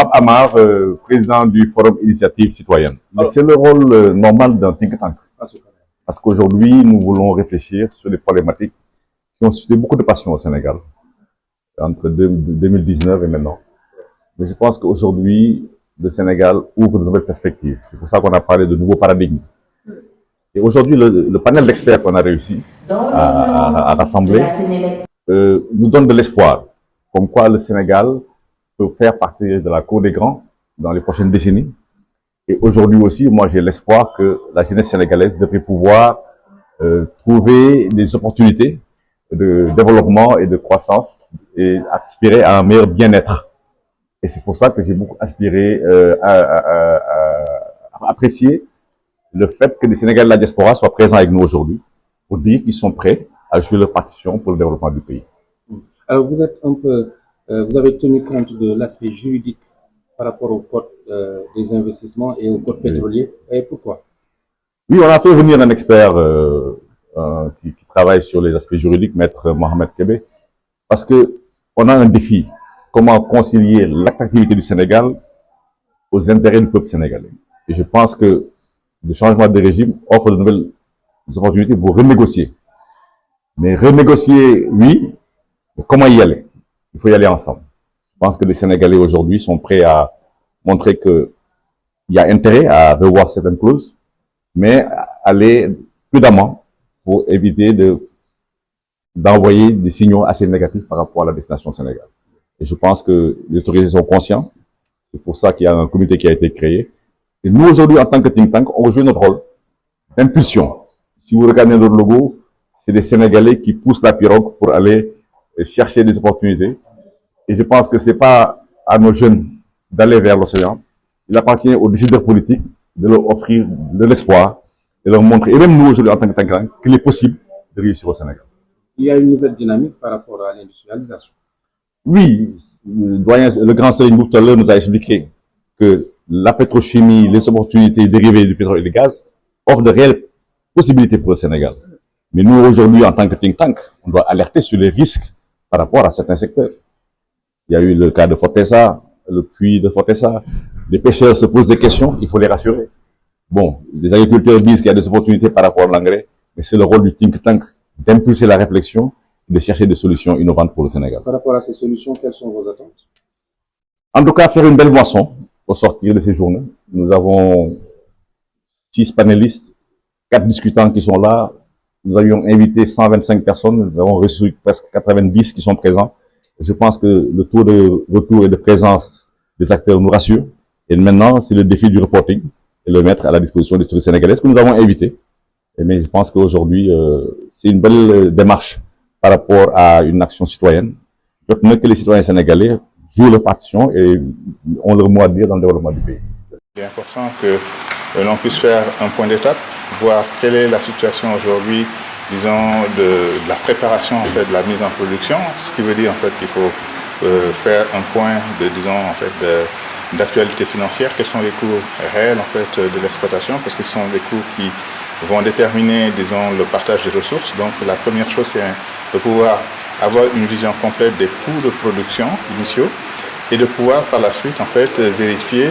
Pape Amar, président du Forum Initiative Citoyenne. Mais c'est le rôle normal d'un think tank. Parce qu'aujourd'hui, nous voulons réfléchir sur les problématiques qui ont suscité beaucoup de passion au Sénégal, entre 2019 et maintenant. Mais je pense qu'aujourd'hui, le Sénégal ouvre de nouvelles perspectives. C'est pour ça qu'on a parlé de nouveaux paradigmes. Et aujourd'hui, le panel d'experts qu'on a réussi à rassembler nous donne de l'espoir, comme quoi le Sénégal peut faire partie de la cour des grands dans les prochaines décennies. Et aujourd'hui aussi, moi j'ai l'espoir que la jeunesse sénégalaise devrait pouvoir trouver des opportunités de développement et de croissance et aspirer à un meilleur bien-être. Et c'est pour ça que j'ai beaucoup aspiré à apprécier le fait que les Sénégalais de la diaspora soient présents avec nous aujourd'hui pour dire qu'ils sont prêts à jouer leur partition pour le développement du pays. Alors vous êtes vous avez tenu compte de l'aspect juridique par rapport au code des investissements et au code pétrolier. Et pourquoi? Oui, on a fait venir un expert qui travaille sur les aspects juridiques, maître Mohamed Kébé, parce que on a un défi. Comment concilier l'attractivité du Sénégal aux intérêts du peuple sénégalais. Et je pense que le changement de régime offre de nouvelles opportunités pour renégocier. Mais renégocier, oui, mais comment y aller? Il faut y aller ensemble. Je pense que les Sénégalais aujourd'hui sont prêts à montrer qu'il y a intérêt à revoir certaines clauses, mais aller prudemment pour éviter d'envoyer des signaux assez négatifs par rapport à la destination Sénégal. Et je pense que les autorités sont conscients. C'est pour ça qu'il y a un comité qui a été créé. Et nous, aujourd'hui, en tant que think tank, on joue notre rôle d'impulsion. Si vous regardez notre logo, c'est des Sénégalais qui poussent la pirogue pour aller chercher des opportunités. Et je pense que c'est pas à nos jeunes d'aller vers l'océan. Il appartient aux décideurs politiques de leur offrir de l'espoir, de leur montrer, et même nous aujourd'hui en tant que think tank, qu'il est possible de réussir au Sénégal. Il y a une nouvelle dynamique par rapport à l'industrialisation. Oui, le grand Serigne tout à l'heure nous a expliqué que la pétrochimie, les opportunités dérivées du pétrole et du gaz offrent de réelles possibilités pour le Sénégal. Mais nous, aujourd'hui, en tant que think tank, on doit alerter sur les risques par rapport à certains secteurs. Il y a eu le cas de Fortesa, le puits de Fortesa. Les pêcheurs se posent des questions, il faut les rassurer. Bon, les agriculteurs disent qu'il y a des opportunités par rapport à l'engrais, mais c'est le rôle du think tank d'impulser la réflexion et de chercher des solutions innovantes pour le Sénégal. Par rapport à ces solutions, quelles sont vos attentes? En tout cas, faire une belle moisson au sortir de ces journées. Nous avons 6 panélistes, 4 discutants qui sont là. Nous avions invité 125 personnes, nous avons reçu presque 90 qui sont présents. Je pense que le taux de retour et de présence des acteurs nous rassure. Et maintenant, c'est le défi du reporting et le mettre à la disposition des autorités sénégalaises que nous avons invités. Mais je pense qu'aujourd'hui, c'est une belle démarche par rapport à une action citoyenne. Je veux que les citoyens sénégalais jouent leur partition et ont leur mot à dire dans le développement du pays. Il est important que l'on puisse faire un point d'étape, voir quelle est la situation aujourd'hui, disons, de la préparation en fait de la mise en production, ce qui veut dire en fait qu'il faut faire un point de, disons, en fait d'actualité financière, quels sont les coûts réels en fait de l'exploitation, parce que ce sont des coûts qui vont déterminer, disons, le partage des ressources. Donc la première chose, c'est de pouvoir avoir une vision complète des coûts de production initiaux et de pouvoir par la suite en fait vérifier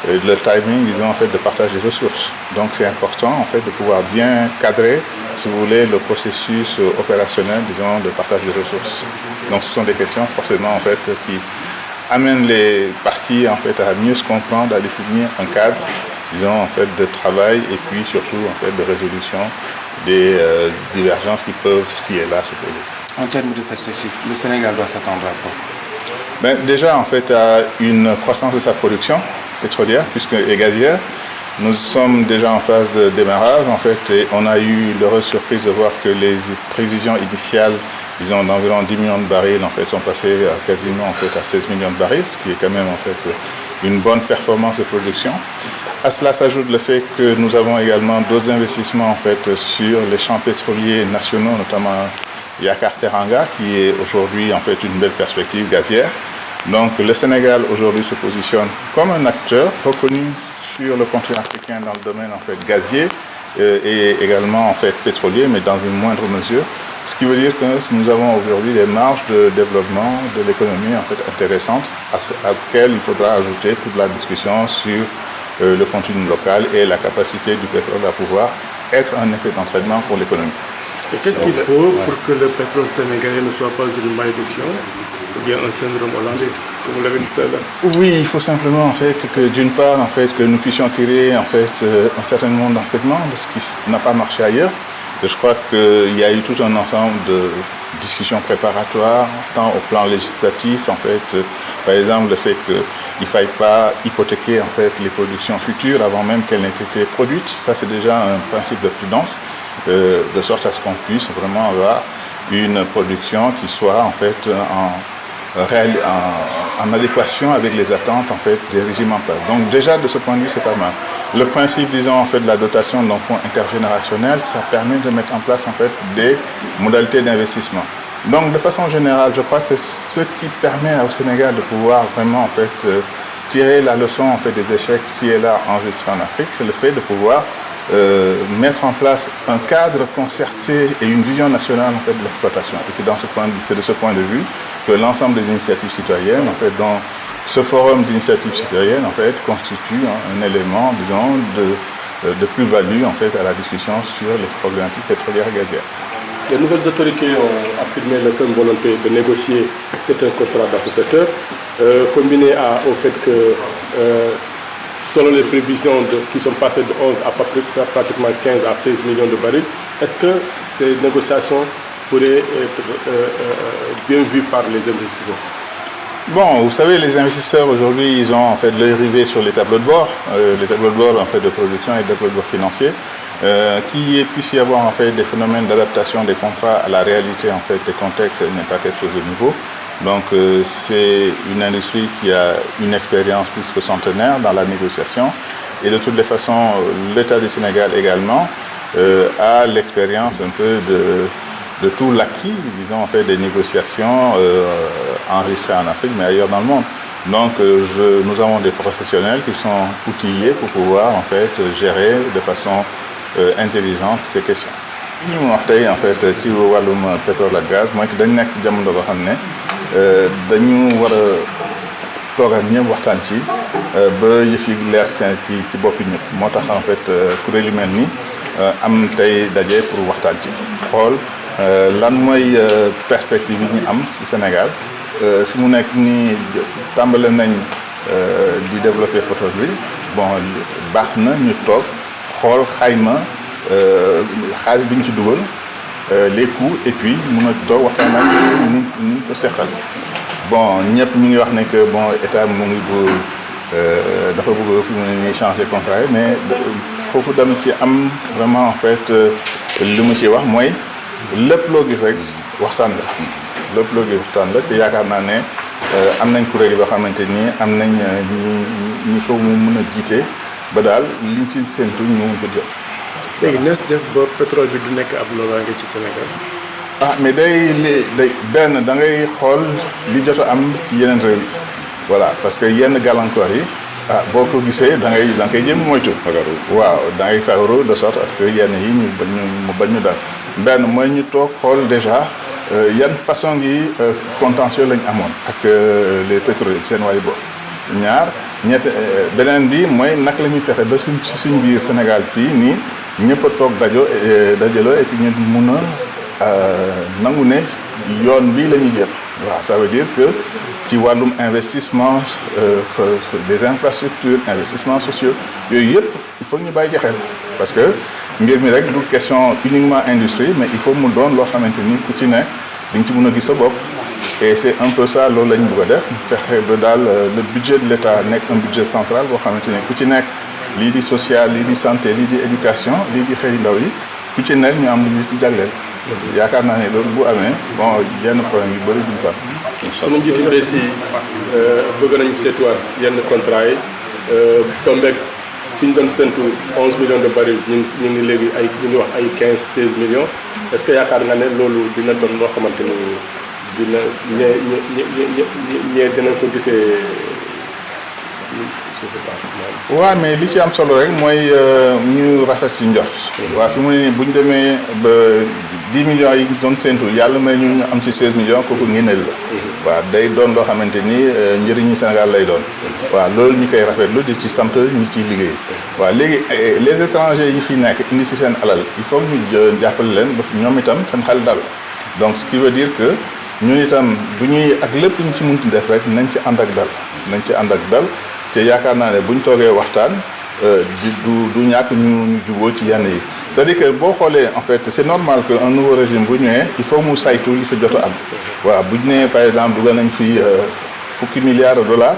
le timing, disons, en fait de partage des ressources. Donc c'est important en fait de pouvoir bien cadrer, si vous voulez, le processus opérationnel, disons, de partage des ressources. Donc ce sont des questions forcément en fait qui amènent les parties en fait à mieux se comprendre, à définir un cadre, disons, en fait de travail et puis surtout en fait de résolution des divergences qui peuvent ci et là se poser. En termes de perspective, le Sénégal doit s'attendre à quoi? Ben, déjà en fait à une croissance de sa production pétrolière et gazière. Nous sommes déjà en phase de démarrage en fait et on a eu l'heureuse surprise de voir que les prévisions initiales, disons d'environ 10 millions de barils en fait sont passées à quasiment en fait à 16 millions de barils, ce qui est quand même en fait une bonne performance de production. À cela s'ajoute le fait que nous avons également d'autres investissements en fait sur les champs pétroliers nationaux, notamment Yakar Teranga, qui est aujourd'hui en fait une belle perspective gazière. Donc le Sénégal aujourd'hui se positionne comme un acteur reconnu sur le continent africain dans le domaine en fait gazier et également en fait pétrolier, mais dans une moindre mesure. Ce qui veut dire que nous avons aujourd'hui des marges de développement de l'économie en fait intéressantes auxquelles il faudra ajouter toute la discussion sur le contenu local et la capacité du pétrole à pouvoir être un effet d'entraînement pour l'économie. Et qu'est-ce qu'il faut pour que le pétrole sénégalais ne soit pas une malédiction ou bien un syndrome hollandais, comme vous l'avez dit tout à l'heure? Oui, il faut simplement en fait que d'une part en fait que nous puissions tirer en fait un certain nombre d'enseignements de ce qui n'a pas marché ailleurs. Je crois qu'il y a eu tout un ensemble de discussions préparatoires, tant au plan législatif, en fait, par exemple le fait qu'il ne faille pas hypothéquer en fait les productions futures avant même qu'elles n'aient été produites. Ça, c'est déjà un principe de prudence, de sorte à ce qu'on puisse vraiment avoir une production qui soit en fait en adéquation avec les attentes en fait des régimes en place. Donc déjà de ce point de vue, c'est pas mal. Le principe, disons, en fait, de la dotation d'un fonds intergénérationnel, ça permet de mettre en place en fait des modalités d'investissement. Donc de façon générale, je crois que ce qui permet au Sénégal de pouvoir vraiment en fait tirer la leçon en fait des échecs ci et là enregistrés en Afrique, c'est le fait de pouvoir mettre en place un cadre concerté et une vision nationale en fait de l'exploitation. Et c'est de ce point de vue que l'ensemble des initiatives citoyennes, en fait, dont ce forum d'initiatives citoyennes, en fait, constitue un élément, disons, de plus-value en fait à la discussion sur les problématiques pétrolières et gazières. Les nouvelles autorités ont affirmé leur ferme volonté de négocier certains contrats dans ce secteur, combiné au fait que selon les prévisions qui sont passées de 11 à pratiquement 15 à 16 millions de barils, est-ce que ces négociations pourraient être bien vues par les investisseurs? Bon, vous savez, les investisseurs aujourd'hui, ils ont en fait l'œil rivé sur les tableaux de bord, en fait de production et les tableaux de bord financiers, qu'il puisse y avoir en fait des phénomènes d'adaptation des contrats à la réalité en fait des contextes n'est pas quelque chose de nouveau. Donc c'est une industrie qui a une expérience plus que centenaire dans la négociation et de toutes les façons l'État du Sénégal également a l'expérience un peu de tout l'acquis, disons en fait des négociations enregistrées en Afrique mais ailleurs dans le monde. Donc nous avons des professionnels qui sont outillés pour pouvoir en fait gérer de façon intelligente ces questions. Li ñu wax tey en fait ci wàllum pétrole ak gaz mooy que dañ nekk jamono boo xam ne dañu war a toog ak ñëpp waxtaan ci ba yëf yi leer ci boppi ñëpp moo tax en fait kuréel yu mel ni am tey daje pour waxtaan ci xool lan mooy perspective yi ñu am ci Sénégal fi mu nekk nii tàmbale nañ di développer pétrole bi bon baax na ñu toog xool xayma xaalis bi ñu ci dugal les coûts et puis mun a toog waxtaan ak ni ko seqal bon ñëpp ñu ngi wax ne que bon état mu ngi dafa bëgg fi mu ne nii changer contrat yi mais foofu dama ci am vraiment en fait li mu ci wax mooy lépp loo gis rek waxtaan la lépp loo gis waxtaan la te yaakaar naa ne am nañ kuréel yi boo xamante ni am nañ ñi ko mu mën a jiite ba daal liñ ci séntu ñu mun ko jël. léegi nees def ba pétrole bi du nekk ab loraange ci Sénégal. Mais day benn da ngay xool li jot a am ci yeneen réew yi voilà parce que yenn gàllankoor yi boo ko gisee da ngay koy jéem moytu. waaw da ngay fagaru de sorte à ce que yenn yi ñu bañ ñu dal benn mooy ñu toog xool déjà yan façon yi contentieux lañ amoon ak les pétroliers seen wàllu bopp. ñaar beneen bi mooy naka la ñuy fexe ba suñ biir Sénégal fii nii ñëpp a toog dajaloo et puis ñu mun a nangu ne yoon bii la ñuy jël. waaw ça veut dire que ci wàllum investissement des infrastructures investissements sociaux yooyu yëpp il faut ñu bàyyi ci xel parce que mbir mi rek du question uniquement industrie mais il faut mu doon loo xamante ni ku ci ne di nga ci mun a gis sa bopp. Et c'est un peu ça loolu la ñu bëgg a def fexe ba daal le budget de l'État nekk un budget central boo xamante ne ku ci nekk lii di social lii di santé lii di éducation lii di xëy ndaw yi ku ci nekk ñu am lu ñu ci jagleel. yaakaar naa ne loolu bu amee bon yenn problème yu bëri duñ ko am. sunu njiitu bees yi bëgg nañu seetuwaat yenn contrat yi tombeeg fi ñu doon séntu 11 millions de barils ñu ngi léegi ñu ngi wax ay 15-16 millions est-ce que yaakaar nga ne loolu dina doon loo xamante ni dina ñee dinañ ko gisee je sais pas. waaw mais li ci am solo rek mooy ñu rafet ci njort. waaw fi mu ne nii bu ñu demee ba 10 millions yi ñu doon séntu yàlla may ñu am ci 16 millions kooku ngénneel la. waaw day doon loo xamante ni njëriñu Sénégal lay doon. waaw loolu ñu koy rafetlu di ci sant ñu ciy liggéey. waaw léegi les étrangers yi fi nekk indi si seen alal il faut ñu jàppale leen ba ñoom itam seen xel dal donc ce qui veut dire que ñun itam bu ñuy ak lépp lu ñu ci mënti def rek nañ ci ànd ak dal nañ ci ànd ak dal te yaakaar naa ne bu ñu toogee waxtaan du ñàkk ñu juboo ci yenn yi c'est-à-dire que boo xoolee en fait c'est normal que un nouveau régime bu ñëwee il faut mu saytu li fi jot a am waaw bu ñu nee par exemple dugal nañ fi fukki milliards de dollars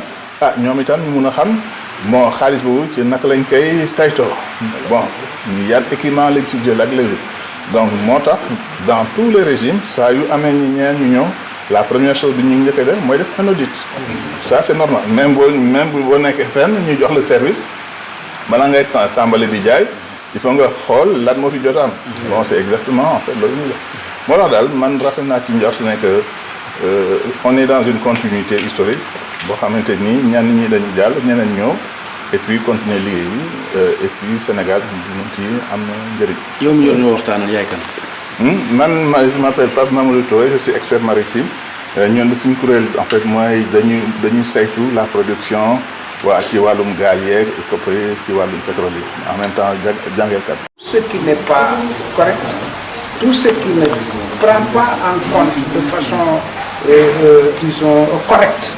ñoom itam ñu mun a xam bon xaalis boobu ci naka lañ koy saytoo bon yan équipement lañ ci jël ak léegi donc moo tax dans tous les régimes saa yu amee ñi ñeen ñu ñëw la première chose bi ñu njëkk a def mooy def un audit ça c'est normal même boo nekkee fenn ñu jox le service bala ngay tàmbali di jaay il faut nga xool lan moo fi jot a am bon c'est exactement en fait loolu ñu def moo tax daal man rafet naa ci njort ne que on est dans une continuité historique boo xamante ni ñenn ñi dañu jàll ñeneen ñëw et puis continuer liggéey bi et puis Sénégal ñu ci am na njëriñ. yow mi yor ñoo waxtaanal yaay kan. je m'appelle Pape Mamadou Touré je suis expert maritime ñun suñu kuréel en fait mooy dañu saytu la production waa ci wàllum gaal yeeg y compris ci wàllum pétrole yi en même temps jàngelkat. Ce qui n'est pas correct, tout ce qui ne prend pas en compte de façon disons correcte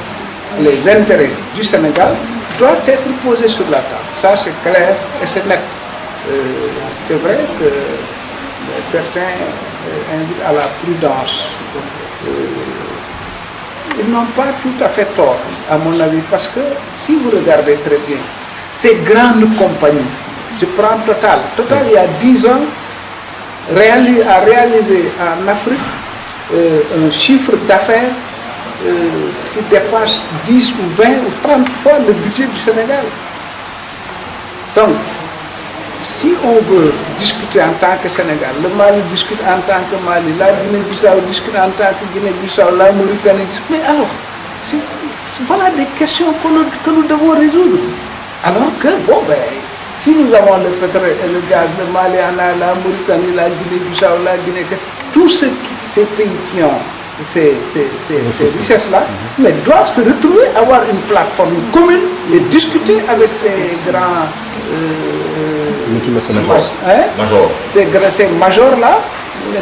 les intérêts du Sénégal doit être posé sur la table. Ça c'est clair et c'est net. C'est vrai que certains invitent à la prudence. Ils n'ont pas tout à fait tort, à mon avis, parce que si vous regardez très bien, ces grandes compagnies, je prends Total. Total, il y a 10 ans, a réalisé en Afrique un chiffre d'affaires qui dépasse 10 ou 20 ou 30 fois le budget du Sénégal. Donc, si on veut discuter en tant que Sénégal, le Mali discute en tant que Mali, la Guinée-Bissau discute en tant que Guinée-Bissau, la Mauritanie discute. Mais alors, voilà des questions que nous devons résoudre. Alors que, bon, si nous avons le pétrole et le gaz, le Mali en a, la Mauritanie, la Guinée-Bissau, la Guinée, etc., tous ces pays qui ont ces richesses-là, mais doivent se retrouver, avoir une plateforme commune et discuter avec ces grands ces majors-là,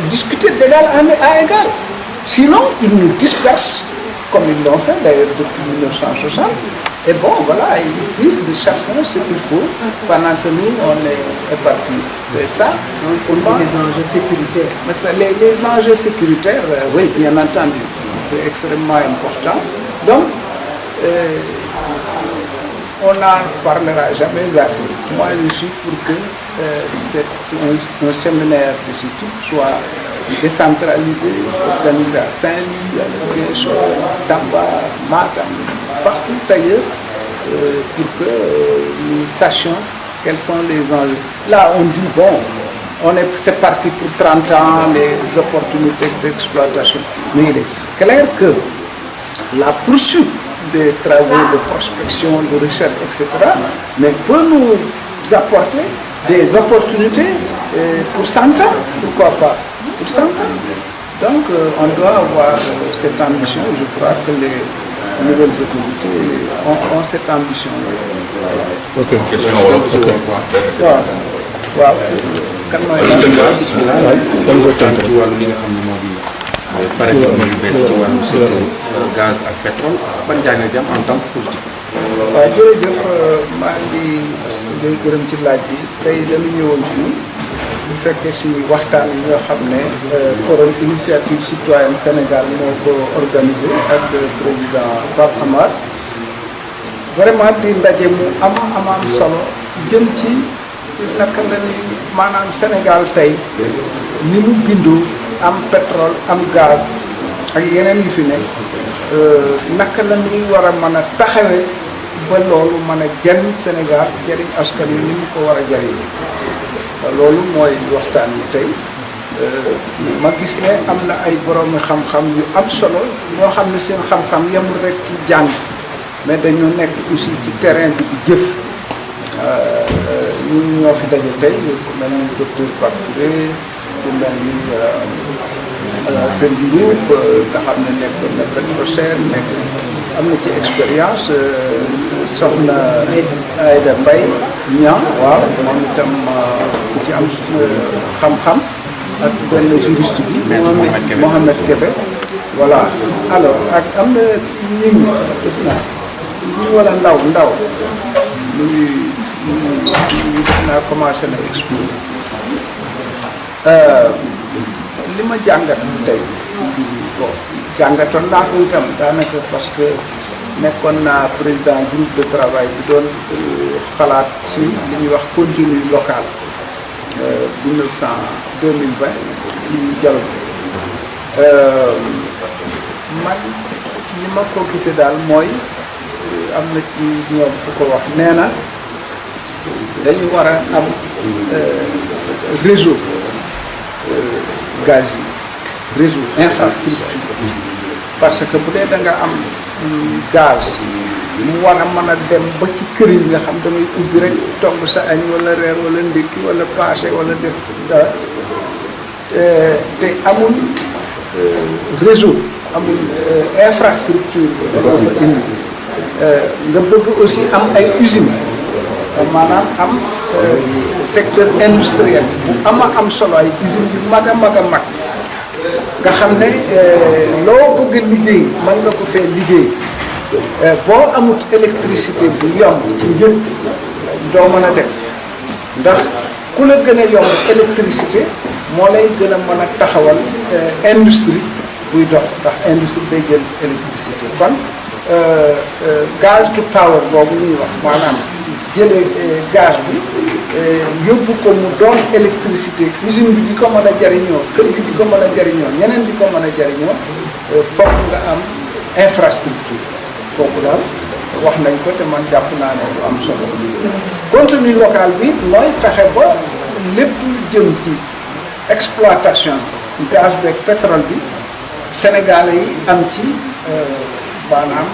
discuter d'égal à égal. Sinon, ils nous dispersent, comme ils l'ont fait d'ailleurs depuis 1960. Et bon, voilà, ils disent de chacun ce qu'il faut pendant que nous, on est éparpillés. Et ça, pour moi, les enjeux sécuritaires. Mais les enjeux sécuritaires, oui, bien entendu, c'est extrêmement important. Donc, on n'en parlera jamais assez. Moi, je suis pour que un séminaire de ce type soit décentralisé, organisé à Saint-Louis, à Ziguinchor, à Tamba, Matam, partout ailleurs, pour que nous sachions quels sont les enjeux. Là, on dit, bon, c'est parti pour 30 ans, les opportunités d'exploitation. Mais il est clair que la poursuite des travaux de prospection, de recherche, etc., mais peut nous apporter des opportunités pour 100 ans, pourquoi pas, pour 100 ans. Donc, on doit avoir cette ambition. Je crois que les nouvelles autorités ont cette ambition. Ok. Question waaw kan mooy bismillah dañ ko tànn ci wàllu li nga xam ne moo di paradigme yu bees ci wàllu secteur gaz ak pétrole ban jàngat jam en tant que politique. waaw jërëjëf maa ngi lay gërëm ci laaj bi tey dañu ñëwoon fii bu fekkee si waxtaan yi nga xam ne forum initiative citoyenne Sénégal moo ko organisé ak président Pape Amar vraiment di ndaje mu am solo jëm ci naka la ni maanaam Sénégal tey ni mu bindoo am pétrole am gaz ak yeneen yu fi nekk naka la ñuy war a mën a taxawee ba loolu mën a jariñ Sénégal jariñ askan wi ni mu ko war a jariñ loolu mooy waxtaan bi tey ma gis ne am na ay boroomi xam-xam yu am solo ñoo xam ne seen xam-xam yemul rek ci jàng mais dañu nekk aussi ci terrain bi di jëf ñun ñoo fi daje tey ku mel ni docteur Pape Touré ku mel ni Serigne Mboup nga xam ne nekk na Petrosen nekk am na ci expérience soxna Aïda Mbaye ñaa waaw moom itam ku ci am xam-xam ak benn juriste bi Mohamed Kébé voilà alors ak am na ñi def naa ñi wala ndaw ñu ngi def naa commencé na expliquer li ma jàngat tey bon jàngatoon naa ko itam daanaka parce que nekkoon naa président groupe de travail bi doon xalaat ci li ñuy wax contenu local 2020 ci dialogue man li ma ko gisee daal mooy am na ci ñoom ku ko wax nee na dañu war a am réseau gaz yi réseau infrastructure parce que bu dee da nga am gaz mu war a mën a dem ba ci kër yi nga xam damay ubbi rek togg sa añ wala reer wala ndékki wala paase wala def dara te amul réseau amul infrastructure boo fa indi nga bëgg aussi am ay usines maanaam am secteur industriel bu am solo ay usines yu mag a mag nga xam ne loo bëgg liggéey mën nga ko fee liggéey boo amut électricité bu yomb ci njëg doo mën a dem ndax ku la gën a yomb électricité moo lay gën a mën a taxawal industrie buy dox ndax industrie day jël électricité kon gaz to power boobu ñuy wax maanaam jëlee gaz bi yóbbu ko mu doon électricité usine bi di ko mën a jariñoo kër gi di ko mën a jariñoo ñeneen di ko mën a jariñoo fokk nga am infrastructure kooku daal wax nañ ko te man jàpp naa ne lu am solo contenu local bi mooy fexe ba lépp jëm ci exploitation gaz beeg pétrole bi Sénégalais yi am ci maanaam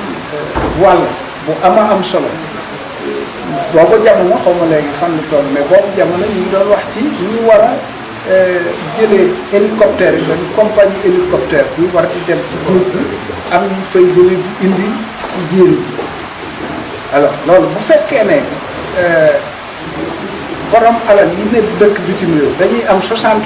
wàll bu am solo boobu jamono xaw ma léegi fan la toll mais boobu jamono ñu ngi doon wax ci ñu war a jëlee hélicoptère yi benn compagnie hélicoptère bi war di dem ci géej bi am ñu fay jëlee di indi ci jéeri bi alors loolu bu fekkee ne borom alal yi ne dëkk bitim réew dañuy am 60%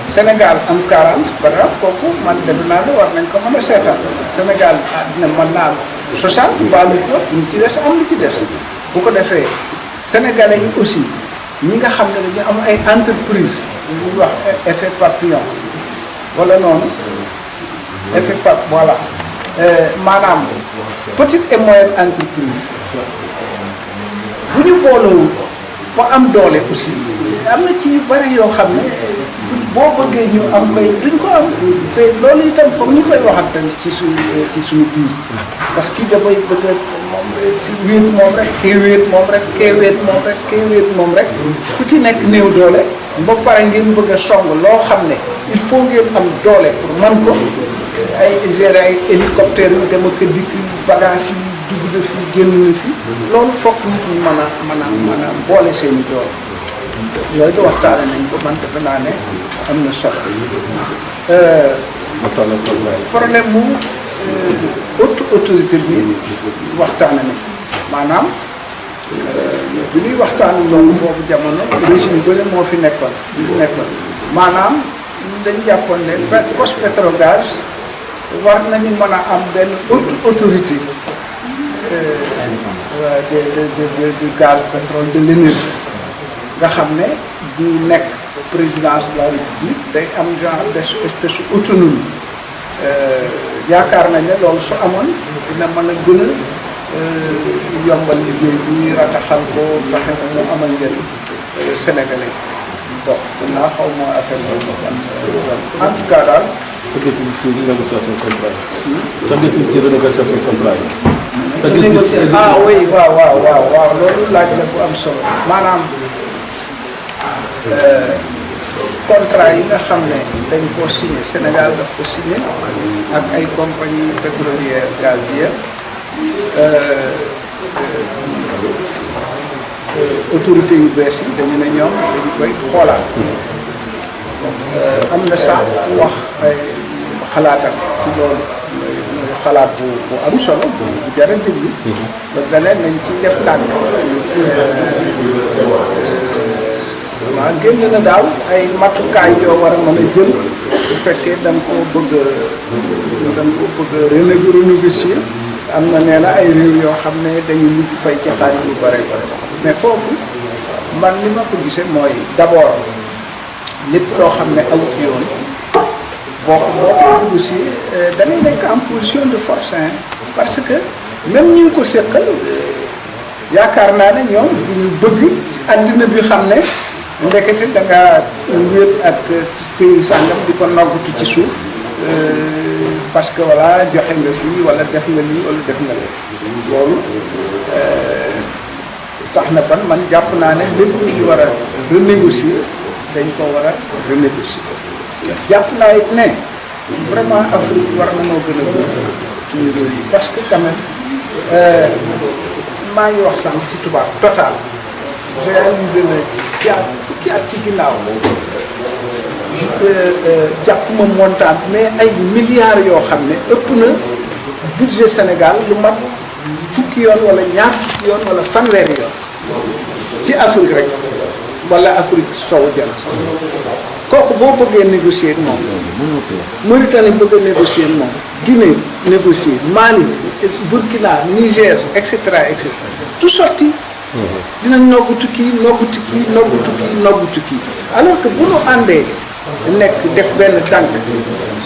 Sénégal am 40 par exemple kooku man defe naa ne war nañ ko mën a seetaan Sénégal dina mën naa am 60 mbaa lu ko li ci des am li ci des bu ko defee sénégalais yi aussi ñi nga xam ne dañu am ay entreprise ñuy wax effet papillon wala noonu effet voilà maanaam petite et moyenne entreprise bu ñu booloo ba am doole aussi am na ci yu bari yoo xam ne boo bëggee ñu am mbay duñ ko am te loolu itam foog ñu koy waxante ci suñu biir parce que dafay bëgg moom fi wéet moom rek kee wéet moom rek kee wéet moom rek kee wéet moom rek ku ci nekk néew doole ba pare ngeen bëgg a song loo xam ne il faut ngeen am doole pour man ko ay gérer ay hélicoptère yu dem ak dikk bagage yi dugg na fi génn na fi loolu fokk nit ñi mën a boole seeni doole yooyu di waxtaane nañ ko man defe naa ne am na solo problème mu autorité bi waxtaane nañ maanaam bi ñuy waxtaane loolu boobu jamono régime bële moo fi nekkoon maanaam dañ jàppoon ne Cospetrogaz war nañu mën a am benn haute autorité du gaz pétrole de l'énergie nga xam ne du nekk présidence de la république day am genre d'espèce autonomie yaakaar nañ ne loolu su amoon dina mën a gën a yombal liggéey bi ñuy rataxal ko fexe ko mu amal njëriñ sénégalais bon naa xaw ma affaire boobu en tout cas daal. sa gis-gis ci négociation contrat yi. sa gis-gis ci renégociation contrat yi. sa gis-gis oui waaw loolu laaj la bu am solo maanaam contrat yi nga xam ne dañ koo signé Sénégal daf ko signé ak ay compagnie pétrolière gazière autorité yu bees yi dañu ne ñoom dañu koy xoolaat am na sax wax ay xalaatam ci loolu mooy xalaat bu am solo bu jar a déglu ba beneen nañ ci def tànk waaw génn na daal ay matukaay yoo war a mën a jël bu fekkee da nga koo bëgg renégocier am na nee na ay réew yoo xam ne dañu mujj fay ci xaalis bu bare bare mais foofu man li ma ko gisee mooy d'abord lépp loo xam ne awut yoon boo ko négocier da ngay nekk en position de force parce que même ñi ngi ko séqal yaakaar naa ne ñoom duñu bëgg ci àddina bi xam ne ndekete da nga wéet ak pays sàngam di ko noggatu ci suuf parce que voilà joxe nga fii wala def nga lii wala def nga lii loolu tax na ban man jàpp naa ne lépp lu ñu war a renégocier dañ ko war a renégocier jàpp naa it ne vraiment Afrique war na noo gën a bëgg suñu réew yi parce que quand même maa ngi wax sànq ci tubaab Total réalisé na fukki at ci ginnaaw jàpp ma montant mais ay milliards yoo xam ne ëpp na budget Sénégal lu mat fukki yoon wala ñaar fukki yoon wala fanweeri yoon ci Afrique rek wala Afrique sowu jant kooku boo bëggee négocier ak moom Mauritanie bëgg a négocier ak moom Guinée négocier Mali Burkina Niger et cetera tout sorti dinañ noggutu kii noggutu kii alors que bu nu àndee nekk def benn tànk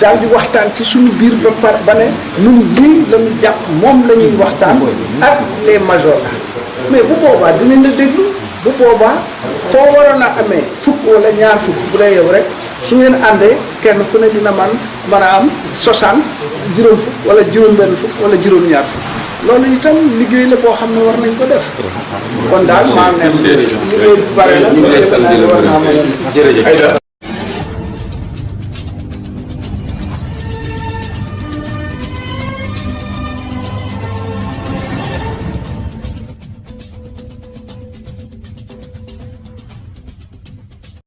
daal di waxtaan ci suñu biir ba ne ñun lii la ñu jàpp moom la ñuy waxtaan ak les majors mais bu boobaa dinañ la déglu bu boobaa foo waroon a amee fukk wala ñaar fukk bu dee yow rek su ngeen àndee kenn ku ne dina mën a am 60 juróom fukk wala juróom-benn fukk wala juróom-ñaar fukk loolu itam liggéey la boo xam ne war nañ ko def kon daal maa ngi leen liggéey bu bare la ñu ngi lay sant di la gërëm jërëjëf